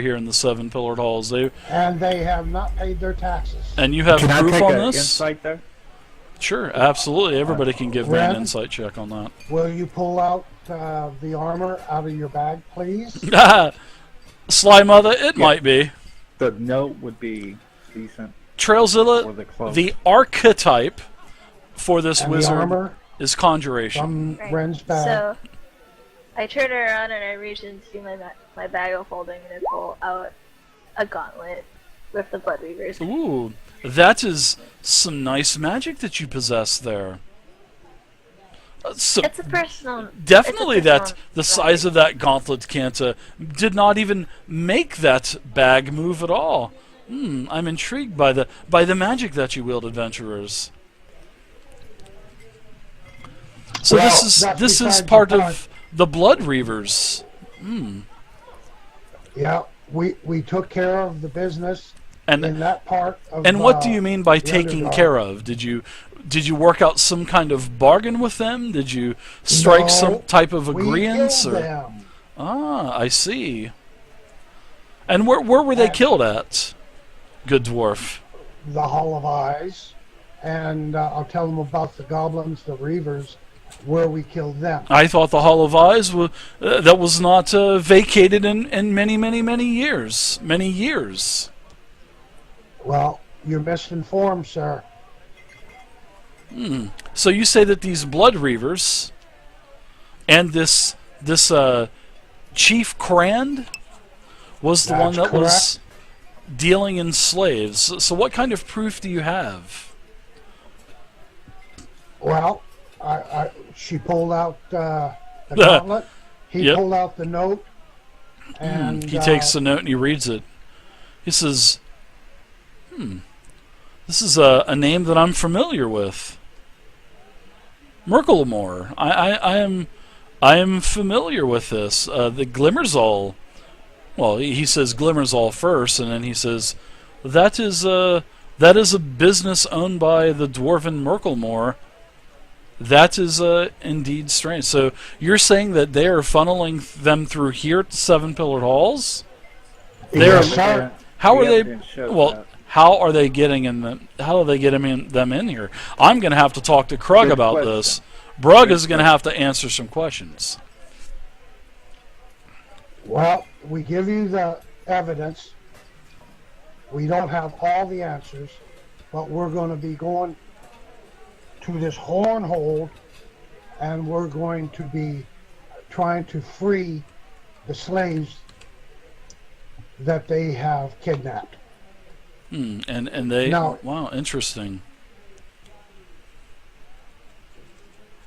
here in the Seven Pillared Halls. And they have not paid their taxes. And you have Can I proof take on an this? insight there? Sure, absolutely. Everybody can give me an Ren? insight check on that. Will you pull out the armor out of your bag, please? Sly Mother, it might be. The note would be decent. Or Trailzilla, the cloak. the archetype for this And the wizard armor is conjuration. from Ren's bag. So I turn around and I reach into my bag of holding and I pull out a gauntlet with the blood weavers. Ooh, that is some nice magic that you possess there. So It's a personal. definitely it's a that personal the size of that gauntlet did not even make that bag move at all. I'm intrigued by the magic that you wield, adventurers. So Well, this that's is besides part the of the Blood Reavers. Yeah, we took care of the business And in that part of and what do you mean by the taking Underdark. care of? Did you work out some kind of bargain with them? Did you strike No, some type of we agreement? killed Or them. I see. And where were they killed at? Good dwarf. The Hall of Eyes, and I'll tell them about the goblins, the Reavers, where we killed them. I thought the Hall of Eyes that was not vacated in many years. Many years. Well, you're misinformed, sir. So you say that these Blood Reavers and this Chief Crand was the one That's that was dealing in slaves. So what kind of proof do you have? Well, she pulled out the gauntlet. He Yep. pulled out the note, and He takes the note and he reads it. He says, this is a name that I'm familiar with. Murkelmore. I am familiar with this. The Glimmerzhul. Well, he says Glimmerzhul first, and then he says that is a business owned by the dwarven Murkelmore. That is indeed strange. So you're saying that they are funneling them through here at the Seven Pillared Halls? yes, sir. How are The they? evidence shows Well, that. how are they getting in them? How do they get them in here? I'm going to have to talk to Krug Good about question. this. Brug Good is going to have to answer some questions. Well, we give you the evidence. We don't have all the answers, but we're going to be going to this horn hold, and we're going to be trying to free the slaves that they have kidnapped. And they No. wow, interesting.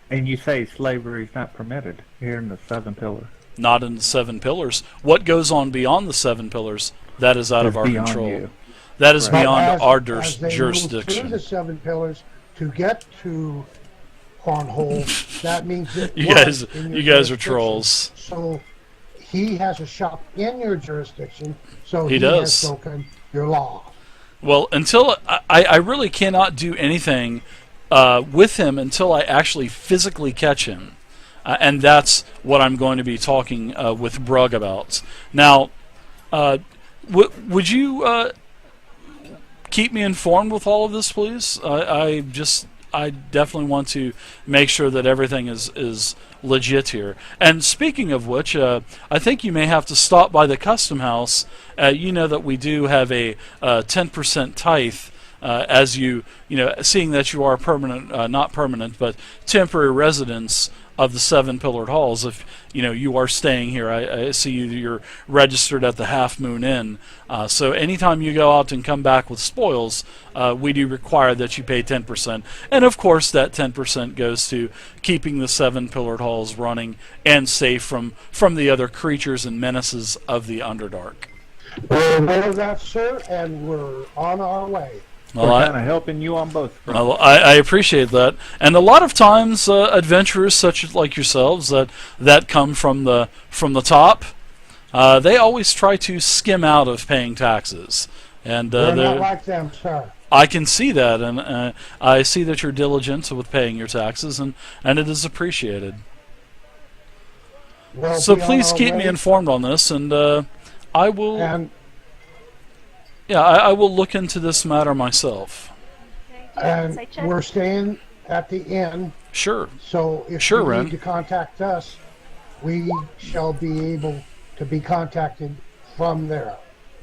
And you say slavery is not permitted here in the Seven Pillars. Not in the Seven Pillars. What goes on beyond the Seven Pillars? That is out of It's our beyond control. you. That is Right. beyond our as they move jurisdiction. through the seven pillars to get to Hornhold, that means it You was guys, in your you guys are jurisdiction. trolls. So he has a shop in your jurisdiction, so He he does. has broken your law. Well, until I really cannot do anything with him until I actually physically catch him, and that's what I'm going to be talking with Brug about. Now, would you keep me informed with all of this, please? I definitely want to make sure that everything is legit here. And speaking of which, I think you may have to stop by the custom house. You know that we do have a 10% tithe, as you know, seeing that you are permanent, not permanent, but temporary residents of the Seven Pillared Halls. If you are staying here, I see you're registered at the Half Moon Inn. So anytime you go out and come back with spoils, we do require that you pay 10%, and of course that 10% goes to keeping the Seven Pillared Halls running and safe from the other creatures and menaces of the Underdark. We're aware of that, sir, and we're on our way. Well, We're kind of helping you on both fronts. Well, I appreciate that, and a lot of times adventurers such as like yourselves that come from the top, they always try to skim out of paying taxes, and We're not they're- like them, sir. I can see that, and I see that you're diligent with paying your taxes, and it is appreciated. We'll So be on please our keep me way. informed on this, and I will. And Yeah, I will look into this matter myself. Okay, do you have and insight check? we're staying at the inn. Sure. So if Sure, you Ren. need to contact us, we shall be able to be contacted from there.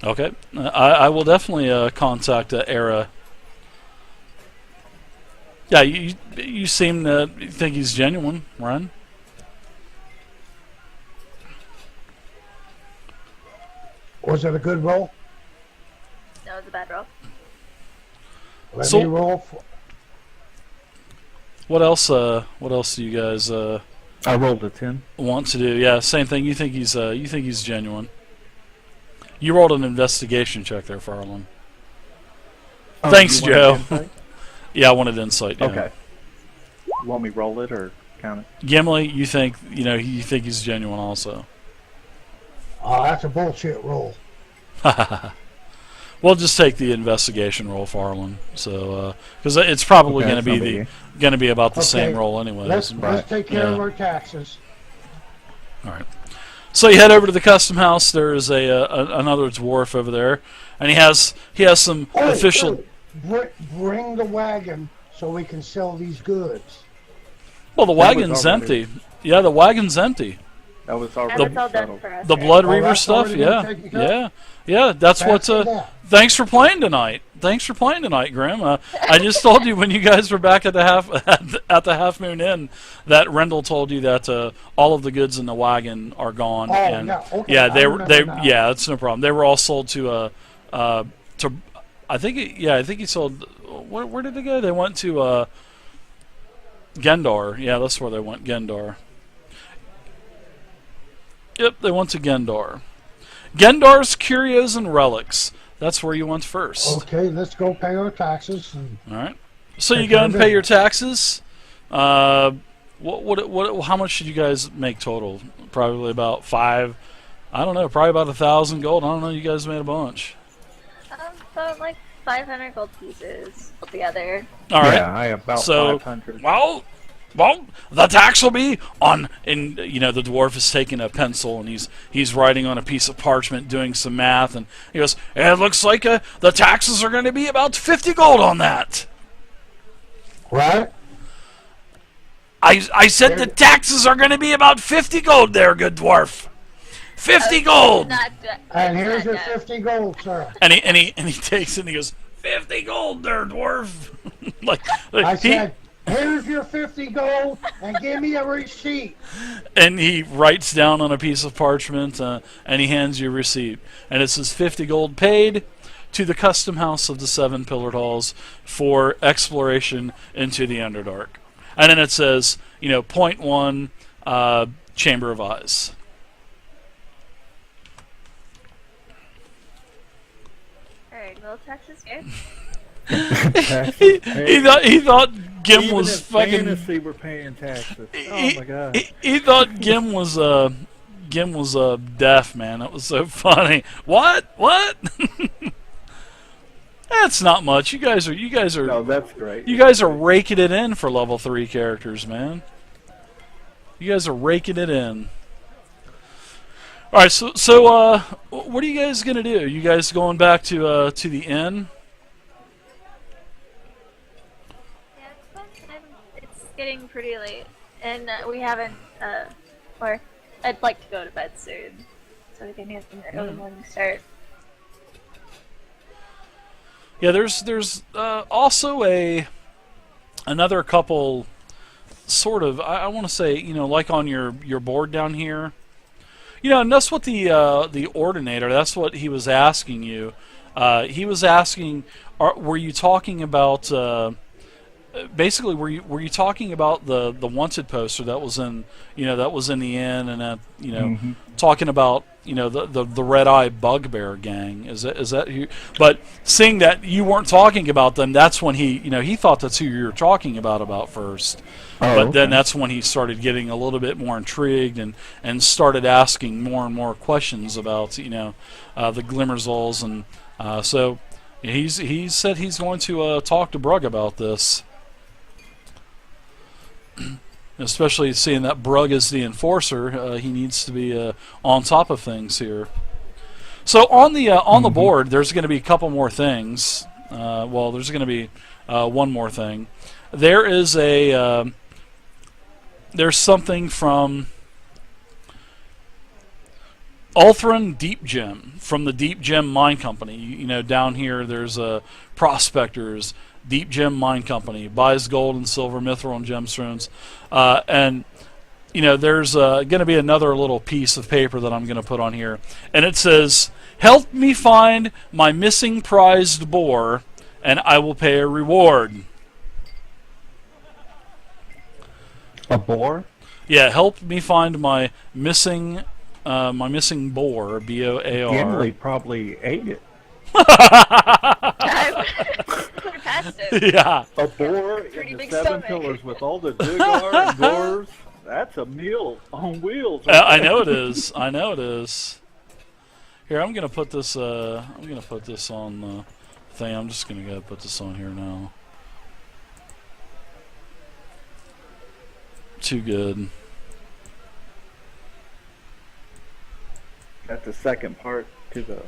Okay. I will definitely contact Era. Yeah, you seem to think he's genuine, Ren. Was it a good roll? No, it's a bad roll. Let So- me roll. What else? What else do you guys I rolled a 10. want to do? Yeah, same thing. You think he's genuine. You rolled an investigation check there, Farland. Oh, Thanks, you wanted Joe. insight? Yeah, I wanted insight. Yeah. Okay. You want me to roll it or count it? Gimli, you think he's genuine also. Oh, that's a bullshit roll. We'll just take the investigation roll, Farland. So, because it's probably Okay, going to be that's no going to be about the Okay, same roll anyways. Let's Right. take care of Yeah. our taxes. All right. So you head over to the custom house. There is another dwarf over there, and he has some official. Bring the wagon so we can sell these goods. Well, the That was wagon's already- empty. Yeah, the wagon's empty. That was Yeah, already that's all done settled. for us. The right? Blood Oh, Reaver that's stuff. already been Yeah, taken care of? yeah. That's what. Fancy that. Thanks for playing tonight. Thanks for playing tonight, Grim. I just told you when you guys were back at the Half Moon Inn that Rendell told you that all of the goods in the wagon are gone. Oh, and yeah, okay, yeah, I they remember now. yeah, that's no problem. They were all sold to I think he sold. Where did they go? They went to Gendar. Yeah, that's where they went. Gendar. Yep, they went to Gendar. Gendar's Curios and Relics. That's where you went first. Okay, let's go pay our taxes. All right. So you Take go care and of pay it. your taxes. What? How much did you guys make total? Probably about five. I don't know. Probably about 1,000 gold. I don't know. You guys made a bunch. So like 500 gold pieces altogether. All right. Yeah, I about So, 500. Well, the tax will be on. And the dwarf is taking a pencil and he's writing on a piece of parchment, doing some math, and he goes, "It looks like the taxes are going to be about 50 gold on that." Right? I said the taxes are going to be about 50 gold there, good dwarf. 50 gold. And here's your 50 gold, sir. And he takes it and he goes, 50 gold there, dwarf. I he, said, here's your 50 gold and give me a receipt. and he writes down on a piece of parchment and he hands you a receipt. And it says 50 gold paid to the custom house of the Seven Pillared Halls for exploration into the Underdark. And then it says, point one, Chamber of Eyes. Alright, well, taxes good. He thought Gim Even was in fucking. fantasy, we're paying taxes. Oh my god. He thought Gim was deaf, man. That was so funny. What? That's not much. You guys are No, that's great. you guys are raking it in for level 3 characters, man. You guys are raking it in. All right, so what are you guys gonna do? You guys going back to the inn? Yeah, it's getting pretty late, and we haven't, or I'd like to go to bed soon, so we can have an early morning start. Yeah, there's also another couple sort of I want to say like on your board down here, and that's what the ordinator, that's what he was asking you. He was asking, were you talking about basically were you talking about the wanted poster that was in the inn, and talking about the Red Eye Bugbear gang? Is that who? But seeing that you weren't talking about them, that's when he thought that's who you were talking about first. Oh, But then okay. that's when he started getting a little bit more intrigued and started asking more and more questions about the Glimmerzhuls, and so he said he's going to talk to Brug about this. Especially seeing that Brug is the enforcer, he needs to be on top of things here. So on the board, there's going to be a couple more things. Well, there's going to be one more thing. There is there's something from Ulthran Deep Gem, from the Deep Gem Mine Company. You know, down here there's Prospectors, Deep Gem Mine Company, buys gold and silver, mithril and gemstones. And, you know, there's going to be another little piece of paper that I'm going to put on here. And it says, help me find my missing prized boar, and I will pay a reward. A boar? Yeah, help me find my missing boar, B-O-A-R. Gimli probably ate it. I would have passed it. Yeah. A boar Pretty in the big seven stomach. pillars with all the Dugar and Gors. That's a meal on wheels. I know it is. I know it is. Here, I'm gonna put this. I'm gonna put this on the thing. I'm just gonna go put this on here now. Too good. That's the second part to the.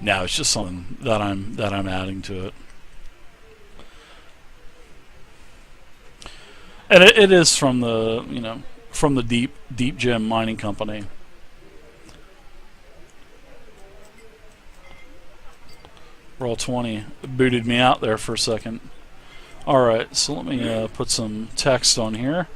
No, it's just something that I'm adding to it. And it is from the, you know, from the Deep Gem Mining Company. Roll 20 booted me out there for a second. All right, so let me put some text on here.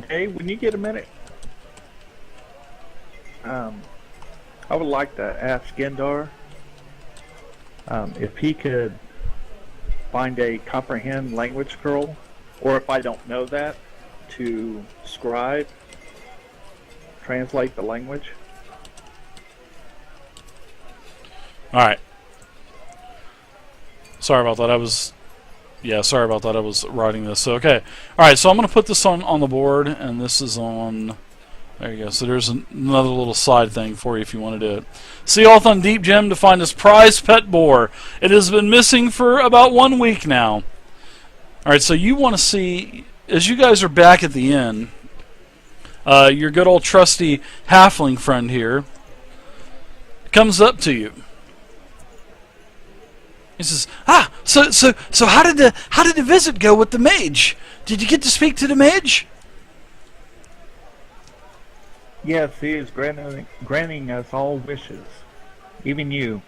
Dave, when you get a minute, I would like to ask Gendar if he could find a comprehend language scroll, or if I don't know that, to scribe, translate the language. All right. Sorry about that. Sorry about that. I was writing this. So, okay. All right, so I'm going to put this on the board, and this is on... There you go. So there's another little side thing for you if you want to do it. See off on Deep Gem to find this prized pet boar. It has been missing for about 1 week now. All right, so you want to see, as you guys are back at the inn, your good old trusty halfling friend here comes up to you. He says, so how did the visit go with the mage? Did you get to speak to the mage? Yes, he is granting us all wishes, even you.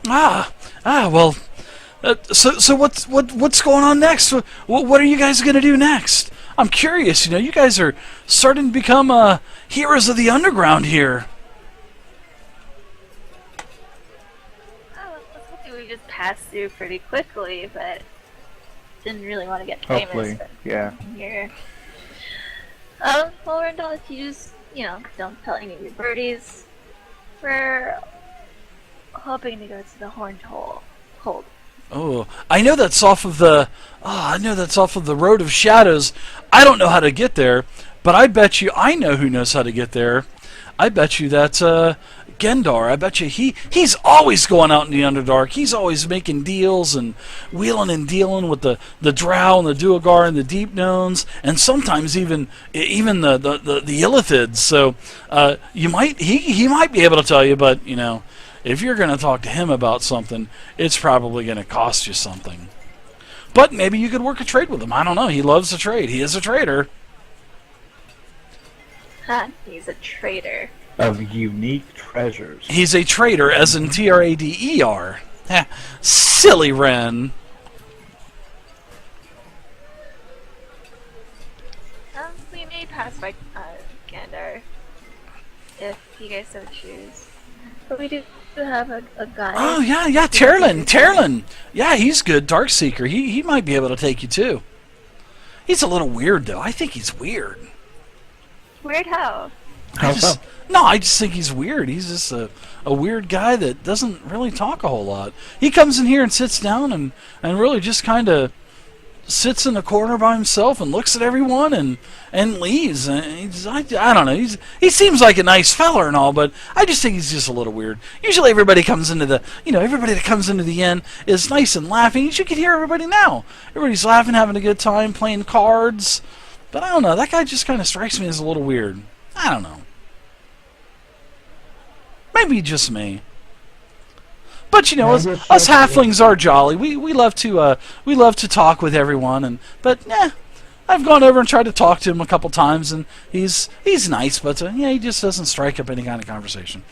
Well, so what's going on next? What are you guys going to do next? I'm curious. You know, you guys are starting to become heroes of the underground here. We just passed through pretty quickly, but didn't really want to get Hopefully, famous yeah. here. Well, we're not if you just, don't tell any of your birdies. We're hoping to go to the Horned Hold. Oh, I know that's off of the. I know that's off of the Road of Shadows. I don't know how to get there, but I bet you I know who knows how to get there. I bet you that's Gendar. I bet you he's always going out in the Underdark. He's always making deals and wheeling and dealing with the Drow and the Duergar and the Deep Gnomes, and sometimes even the Illithids. So he might be able to tell you, but if you're going to talk to him about something, it's probably going to cost you something. But maybe you could work a trade with him. I don't know. He loves to trade. He is a trader. He's a trader. Of unique treasures. He's a trader, as in Trader. Silly Wren. We may pass by Gandar if you guys so choose. But we do have a guy. Oh, yeah, Terlin. Yeah, he's good. Darkseeker. He might be able to take you, too. He's a little weird, though. I think he's weird. Weird how? How so? I just think he's weird. He's just a weird guy that doesn't really talk a whole lot. He comes in here and sits down and really just kind of, sits in the corner by himself and looks at everyone and leaves. And I don't know. He seems like a nice fella and all, but I just think he's just a little weird. Usually everybody comes into the, everybody that comes into the inn is nice and laughing. You can hear everybody now. Everybody's laughing, having a good time, playing cards. But I don't know. That guy just kind of strikes me as a little weird. I don't know. Maybe just me. But us halflings are jolly. We love to talk with everyone, but I've gone over and tried to talk to him a couple times, and he's nice, but he just doesn't strike up any kind of conversation.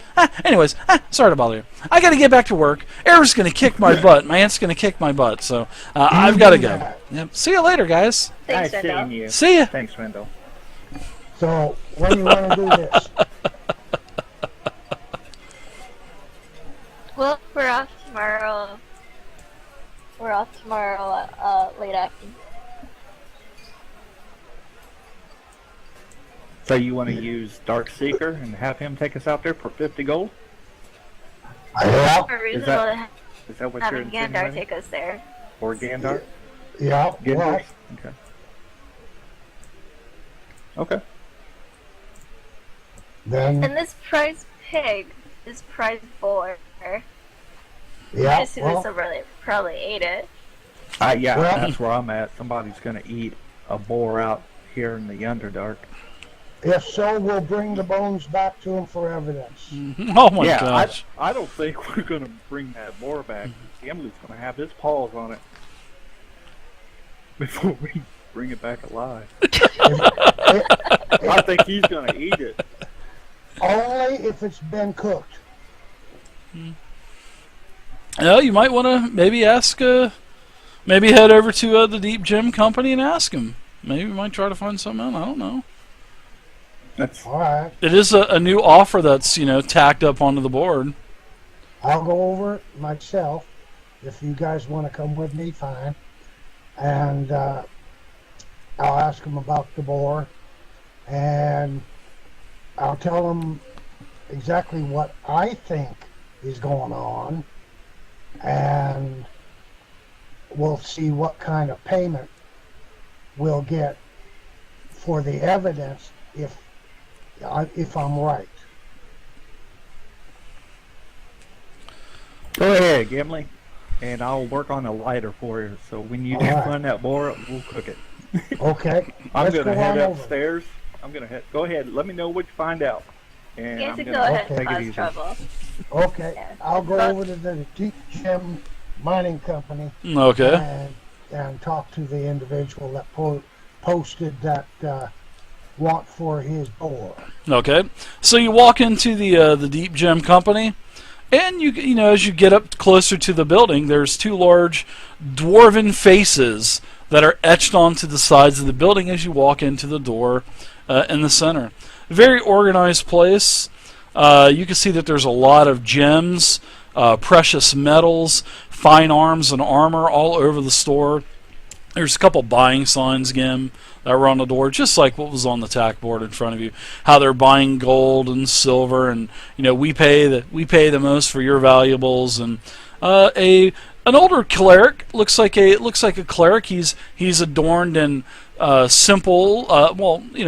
Anyways, sorry to bother you. I got to get back to work. Eric's gonna kick my butt. My aunt's gonna kick my butt, so I've got to go. Yep. See you later, guys. Thanks, Nice Wendell. seeing you. See ya. Thanks, Wendell. So when do you want to do this? Well, we're off tomorrow. Late afternoon. So you want to use Dark Seeker and have him take us out there for 50 gold? Yeah. Or reasonable that- to Is that what you're having Gandar insinuating? take us there. Or Gandar? Yeah. Well, Gandar? Okay. Okay. then And this prize pig is prize boar. yeah. I assume Well, somebody probably ate it. Yeah, Well- that's where I'm at. Somebody's going to eat a boar out here in the Underdark. if so, we'll bring the bones back to him for evidence. Oh my yeah, gosh. I don't think we're going to bring that boar back. Emily's going to have his paws on it before we bring it back alive. I think he's going to eat it. Only if it's been cooked. You might want to maybe ask, maybe head over to the Deep Gem Company and ask him. Maybe we might try to find something out. I don't know. That's All right. It is a new offer that's tacked up onto the board. I'll go over it myself. If you guys want to come with me, fine. And I'll ask them about the boar. And I'll tell them exactly what I think is going on. And we'll see what kind of payment we'll get for the evidence if I'm right. Go ahead, Gimli, and I'll work on a lighter for you. So when you do All right. find that boar, we'll cook it. Okay. I'm let's gonna go head on over. upstairs. I'm gonna head. Go ahead. Let me know what you find out. And You I'm have to gonna go ahead okay. and take it cause easy. trouble. Okay, Yeah. I'll go But- over to the Deep Gem Mining Company Okay. and talk to the individual that posted that want for his boar. Okay. So you walk into the Deep Gem Company, and as you get up closer to the building, there's two large dwarven faces that are etched onto the sides of the building as you walk into the door in the center. Very organized place. You can see that there's a lot of gems, precious metals, fine arms and armor all over the store. There's a couple buying signs again that were on the door, just like what was on the tack board in front of you. How they're buying gold and silver, and we pay the most for your valuables. And an older cleric looks like a cleric. He's adorned in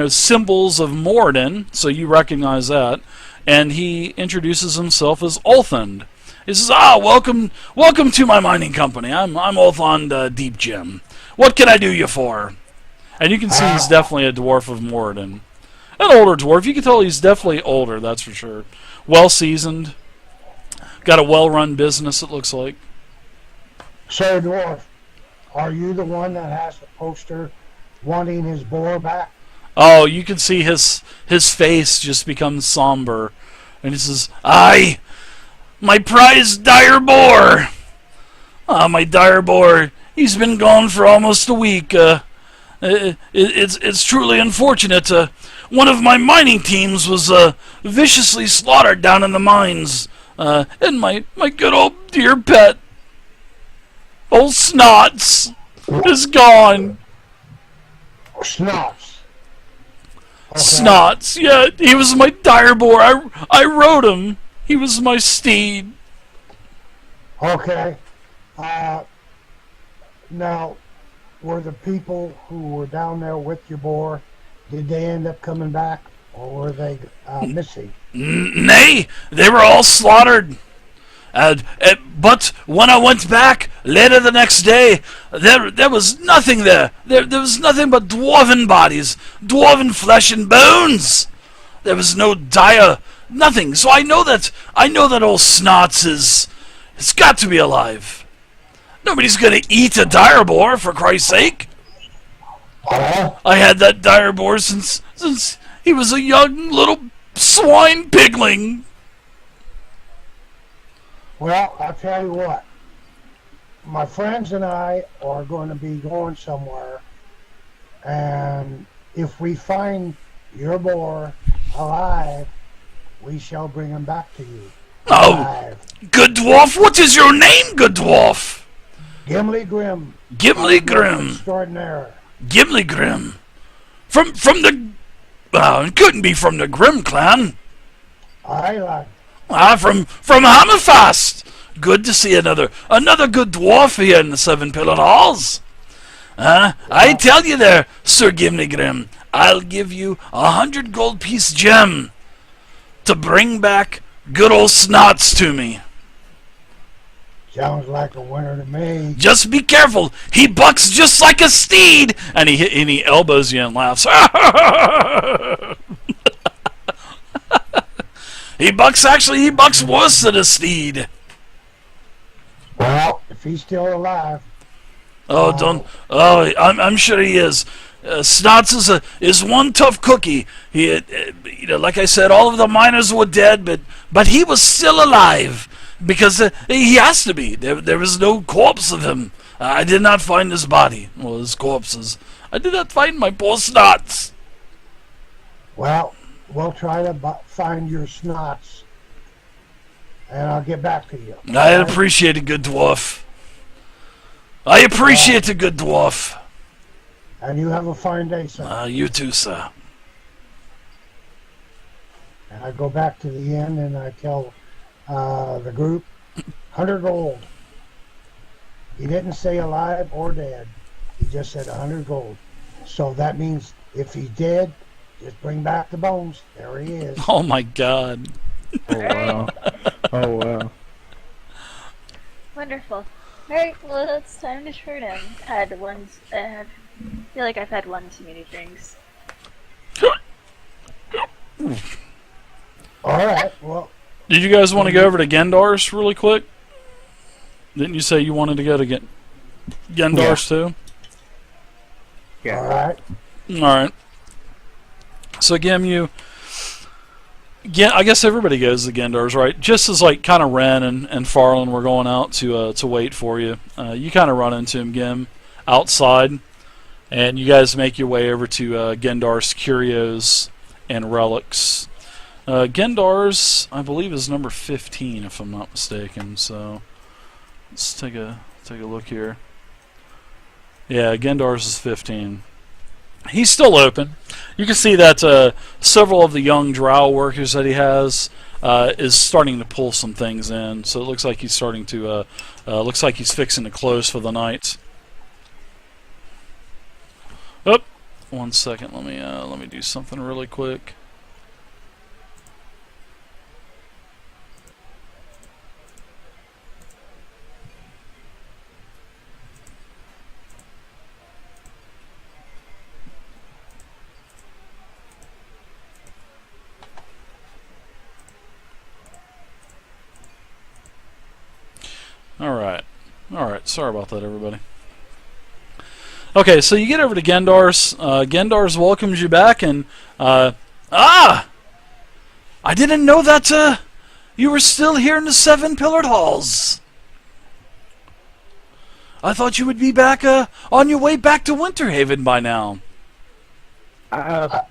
symbols of Moradin, so you recognize that. And he introduces himself as Ulthund. He says, welcome to my mining company. I'm Ulthund Deep Gem. What can I do you for? And you can see he's definitely a dwarf of Moradin. An older dwarf. You can tell he's definitely older, that's for sure. Well seasoned. Got a well-run business, it looks like. Sir Dwarf, are you the one that has the poster wanting his boar back? Oh, you can see his face just becomes somber. And he says, Aye! My prized dire boar! My dire boar, he's been gone for almost a week. It's truly unfortunate. One of my mining teams was viciously slaughtered down in the mines. And my good old dear pet, old Snots, is gone. Snots. Okay. Snots, yeah, he was my dire boar. I rode him. He was my steed. Okay. Now, were the people who were down there with your boar, did they end up coming back, or were they missing? Nay, they were all slaughtered. But when I went back later the next day, there was nothing there. There was nothing but dwarven bodies, dwarven flesh and bones. There was no dire, nothing. So I know that old Snots it's got to be alive. Nobody's gonna eat a dire boar, for Christ's sake. I had that dire boar since he was a young little swine pigling. Well, I'll tell you what. My friends and I are going to be going somewhere, and if we find your boar alive, we shall bring him back to you. Oh, good dwarf, what is your name, good dwarf? Gimli Grim. Gimli Grim. Extraordinaire. Gimli Grim. From the... it couldn't be from the Grim clan. Aye, lad. From Hammerfast. Good to see another good dwarf here in the Seven Pillared Halls. I tell you there, Sir Gimli Grim, I'll give you 100 gold piece gem to bring back good old Snots to me. Sounds like a winner to me. Just be careful. He bucks just like a steed. And he elbows you and laughs. He bucks worse than a steed. Well, if he's still alive. I'm sure he is. Snots is one tough cookie. He, like I said, all of the miners were dead, but he was still alive because he has to be. There was no corpse of him. I did not find his body. Well, his corpses. I did not find my poor Snots. Well, we'll try to find your Snots, and I'll get back to you. I appreciate it, good dwarf. I appreciate it, good dwarf. And you have a fine day, sir. You too, sir. And I go back to the inn and I tell the group, 100 gold. He didn't say alive or dead. He just said 100 gold. So that means if he's dead, just bring back the bones. There he is. Oh my God. Oh wow. Oh wow. Wonderful. Alright, well, it's time to turn in. I feel like I've had one too many drinks. Alright, well. Did you guys want to go over to Gendar's really quick? Didn't you say you wanted to go to Gendar's too? Yeah. Alright. Alright. So I guess everybody goes to Gendar's, right? Just as like kind of Ren and Farland were going out to wait for you. You kind of run into him, Gim, outside, and you guys make your way over to Gendar's Curios and Relics. Gendar's, I believe, is number 15, if I'm not mistaken. So let's take a look here. Yeah, Gendar's is 15. He's still open. You can see that several of the young drow workers that he has is starting to pull some things in. So it looks like he's starting to looks like he's fixing to close for the night. Oh, 1 second. Let me do something really quick. Alright, sorry about that, everybody. Okay, so you get over to Gendar's. Gendar's welcomes you back, and I didn't know that you were still here in the Seven Pillared Halls. I thought you would be back on your way back to Winterhaven by now.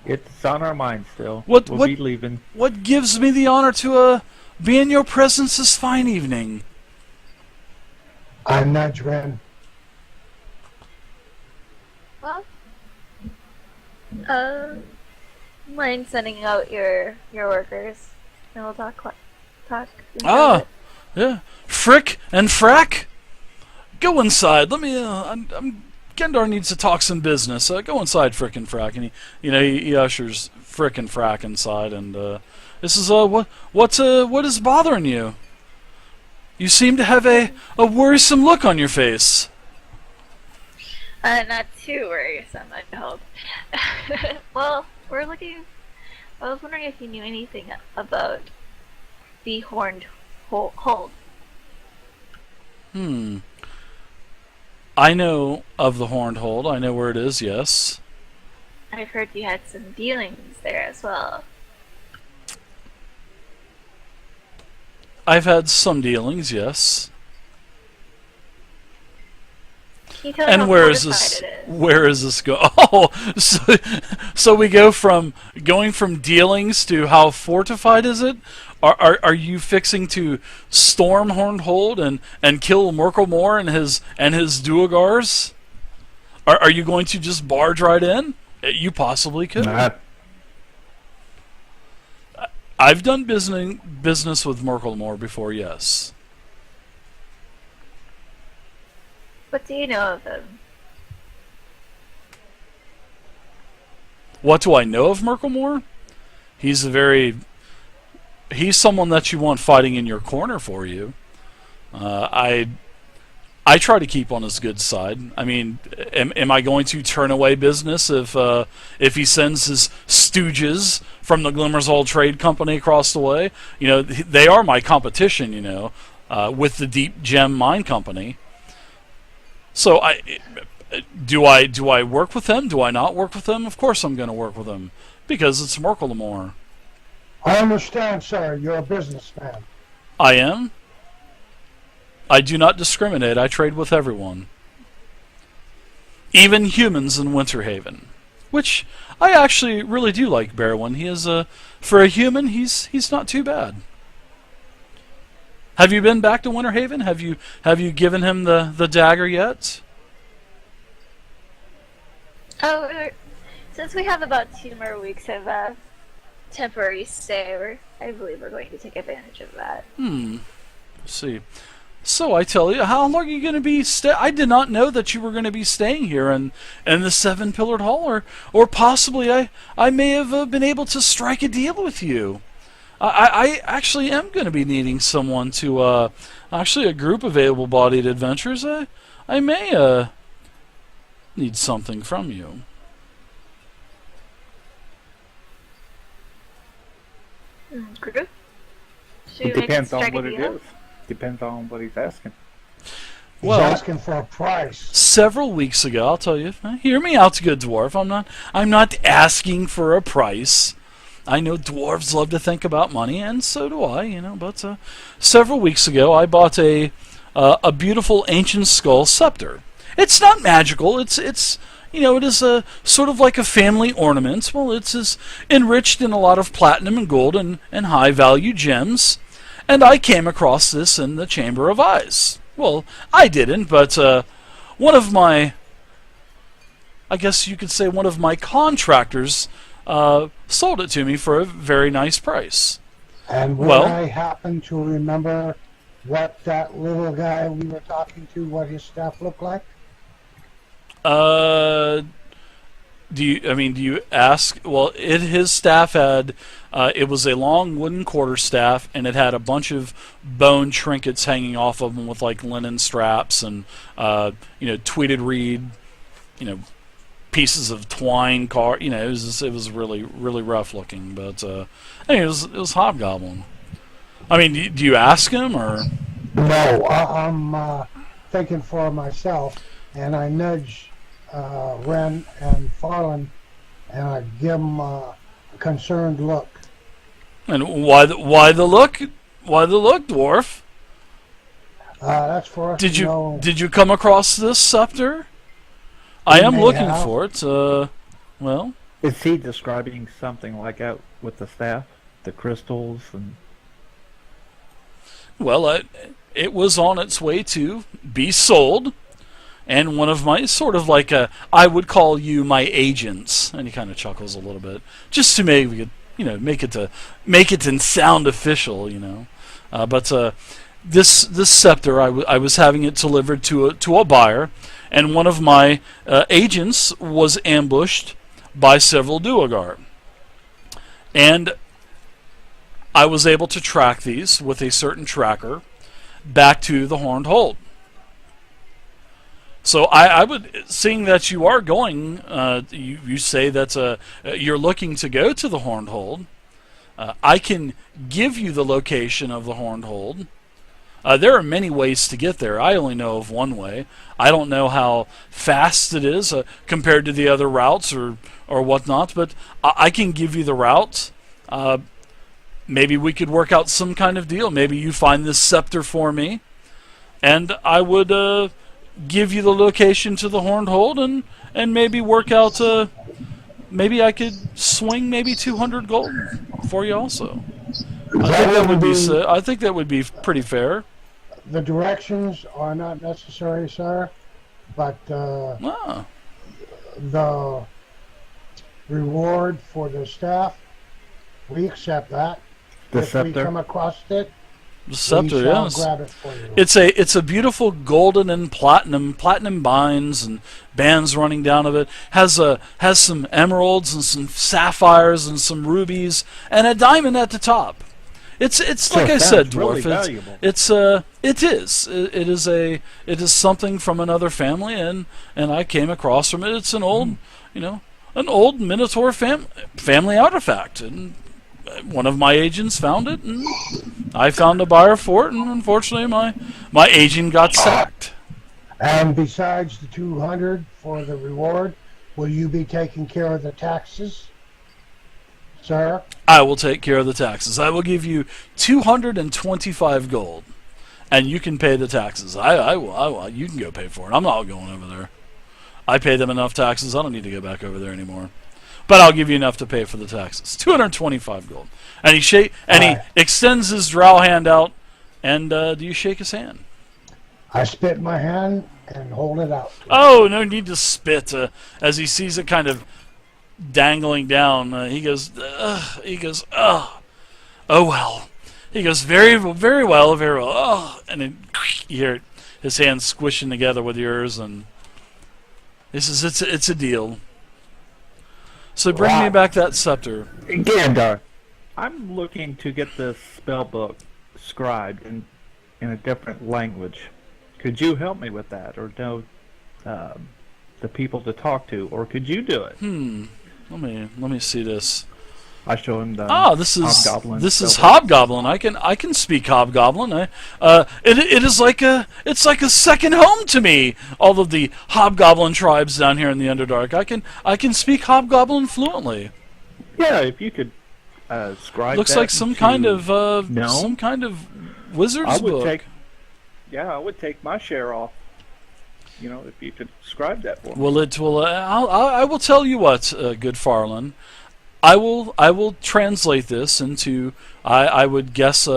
It's on our mind still. We'll be leaving. What gives me the honor to be in your presence this fine evening? I'm not Ren. Well, mind sending out your workers, and we'll talk. Yeah, Frick and Frack, go inside. Let me. I'm Gendar needs to talk some business. Go inside, frickin' Frack." And he ushers frickin' Frack inside, and this is what is bothering you? You seem to have a worrisome look on your face. Not too worrisome, I hope. Well, we're looking. I was wondering if you knew anything about the Horned Hold. I know of the Horned Hold. I know where it is, yes. I've heard you had some dealings there as well. I've had some dealings, yes. Can you tell me And how where is fortified this? it is? Where is this go? Oh, so we go from going from dealings to how fortified is it? Are you fixing to storm Horned Hold and kill Murkelmore and his Duergars? Are you going to just barge right in? You possibly could. I've done business with Murkelmore before, yes. What do you know of him? What do I know of Murkelmore? He's someone that you want fighting in your corner for you. I try to keep on his good side. I mean, am I going to turn away business if he sends his stooges from the Glimmerzhul Trade Company across the way? They are my competition. With the Deep Gem Mine Company. So do I work with them? Do I not work with them? Of course I'm going to work with them because it's Murkelmore. I understand, sir. You're a businessman. I am. I do not discriminate. I trade with everyone. Even humans in Winterhaven. Which I actually really do like Berwyn. He is for a human, he's not too bad. Have you been back to Winterhaven? Have you given him the dagger yet? Oh, since we have about 2 more weeks of temporary stay, I believe we're going to take advantage of that. Let's see. So I tell you, how long are you going to be I did not know that you were going to be staying here in the 7-pillared hall, or possibly I may have been able to strike a deal with you. I actually am going to be needing someone to actually a group of able-bodied adventurers. I may need something from you. Group? Should we It make depends on strike a what it deal? is. Depends on what he's asking. He's Well, asking for a price. several weeks ago, I'll tell you. Hear me out, good dwarf. I'm not asking for a price. I know dwarves love to think about money, and so do I. But several weeks ago, I bought a beautiful ancient skull scepter. It's not magical. It is a sort of like a family ornament. Well, it's enriched in a lot of platinum and gold and high value gems. And I came across this in the Chamber of Eyes. Well, I didn't, but one of my, I guess you could say one of my contractors sold it to me for a very nice price. And would Well, I happen to remember what that little guy we were talking to, what his staff looked like? do you ask? Well, his staff had, it was a long wooden quarterstaff, and it had a bunch of bone trinkets hanging off of them with like linen straps and, tweeted reed, pieces of twine it was really, really rough looking, but, it was hobgoblin. I mean, do you ask him, or? No, I'm thinking for myself, and I nudge Ren and Farland, and I give them a concerned look. And why the look? Why the look, dwarf? That's for us Did to you know. did you come across this scepter? I am may looking have. for it. Well, Is he describing something like that with the staff, the crystals, and it was on its way to be sold, and one of my sort of like I would call you my agents, and he kind of chuckles a little bit, just to make it and sound official, but this scepter, I was having it delivered to a buyer, and one of my agents was ambushed by several Duergar. And I was able to track these with a certain tracker back to the Horned Hold. So I would, seeing that you are going, you say that you're looking to go to the Horned Hold, I can give you the location of the Horned Hold. There are many ways to get there. I only know of one way. I don't know how fast it is compared to the other routes or whatnot, but I can give you the route. Maybe we could work out some kind of deal. Maybe you find this scepter for me, and I would give you the location to the Horned Hold, and maybe work out. Maybe I could swing maybe 200 gold for you also. I think that would be pretty fair. The directions are not necessary, sir, but the reward for the staff, we accept that. The if scepter? we come across it, The scepter, we shall yes. grab it for you. It's a beautiful golden and platinum binds and bands running down of it. Has some emeralds and some sapphires and some rubies and a diamond at the top. It's like I said, dwarf. Really It is something from another family, and I came across from it. It's an old an old Minotaur family artifact, and one of my agents found it, and I found a buyer for it, and unfortunately my agent got sacked. And besides the 200 for the reward, will you be taking care of the taxes, sir? I will take care of the taxes. I will give you 225 gold, and you can pay the taxes. I will. You can go pay for it. I'm not going over there. I pay them enough taxes. I don't need to go back over there anymore. But I'll give you enough to pay for the taxes. 225 gold. And he extends his drow hand out. And do you shake his hand? I spit my hand and hold it out. Oh, no need to spit. As he sees it kind of dangling down, he goes, oh well. He goes, very well. Oh, and then you hear his hands squishing together with yours, and he says, it's a deal. So bring me back that scepter. Gandalf, I'm looking to get this spell book scribed in a different language. Could you help me with that, or know the people to talk to, or could you do it? Let me see this. I show him the this is Hobgoblin Hobgoblin. I can speak Hobgoblin. It's like a second home to me. All of the Hobgoblin tribes down here in the Underdark. I can speak Hobgoblin fluently. Yeah, if you could scribe. Looks that like some kind of wizard's I would book. I would take my share off. If you could scribe that for me. Well, I will tell you what, good Farland. I will translate this into I would guess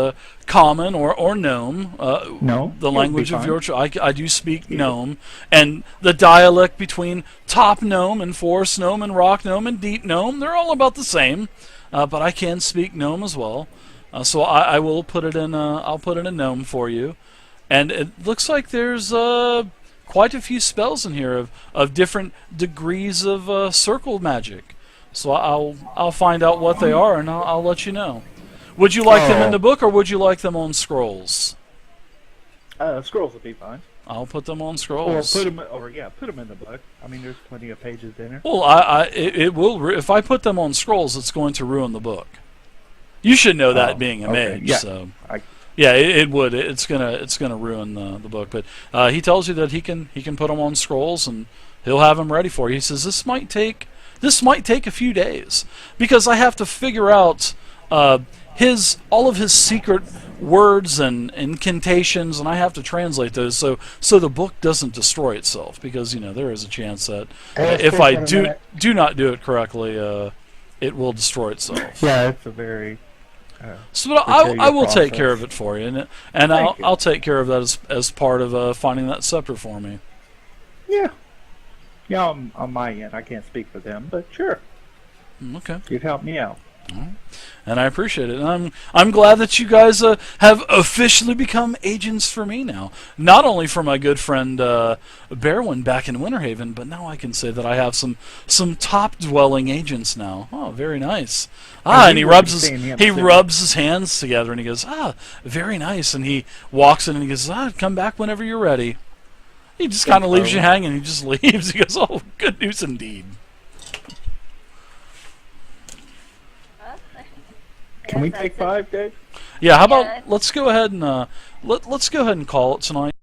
common or gnome. No, the language of your I do speak gnome, and the dialect between top gnome and forest gnome and rock gnome and deep gnome, they're all about the same. But I can speak gnome as well. So I will put it in. I'll put in a gnome for you, and it looks like there's quite a few spells in here of different degrees of circle magic. So I'll find out what they are, and I'll let you know. Would you like them in the book, or would you like them on scrolls? Scrolls would be fine. I'll put them on scrolls. Or put them in the book. I mean, there's plenty of pages in there. Well, it will. If I put them on scrolls, it's going to ruin the book. You should know that, being a mage. Yeah. So it would. It's gonna ruin the book. But he tells you that he can put them on scrolls, and he'll have them ready for you. He says this might take a few days, because I have to figure out all of his secret words and incantations, and I have to translate those so the book doesn't destroy itself, because there is a chance that if I do not do it correctly, it will destroy itself. Yeah, it's a very so I will take care of it for you, and I'll take care of that as part of finding that scepter for me. Yeah. Yeah, on my end, I can't speak for them, but sure. Okay. You'd help me out. and I appreciate it. And I'm glad that you guys have officially become agents for me now. Not only for my good friend Bearwin back in Winterhaven, but now I can say that I have some top dwelling agents now. Oh, very nice. And he rubs his hands together and he goes, very nice. And he walks in and he goes, come back whenever you're ready. He just kind of leaves you hanging. He just leaves. He goes, oh, good news indeed. Can we take 5, Dave? Yeah. How about let's go ahead and let's go ahead and call it tonight.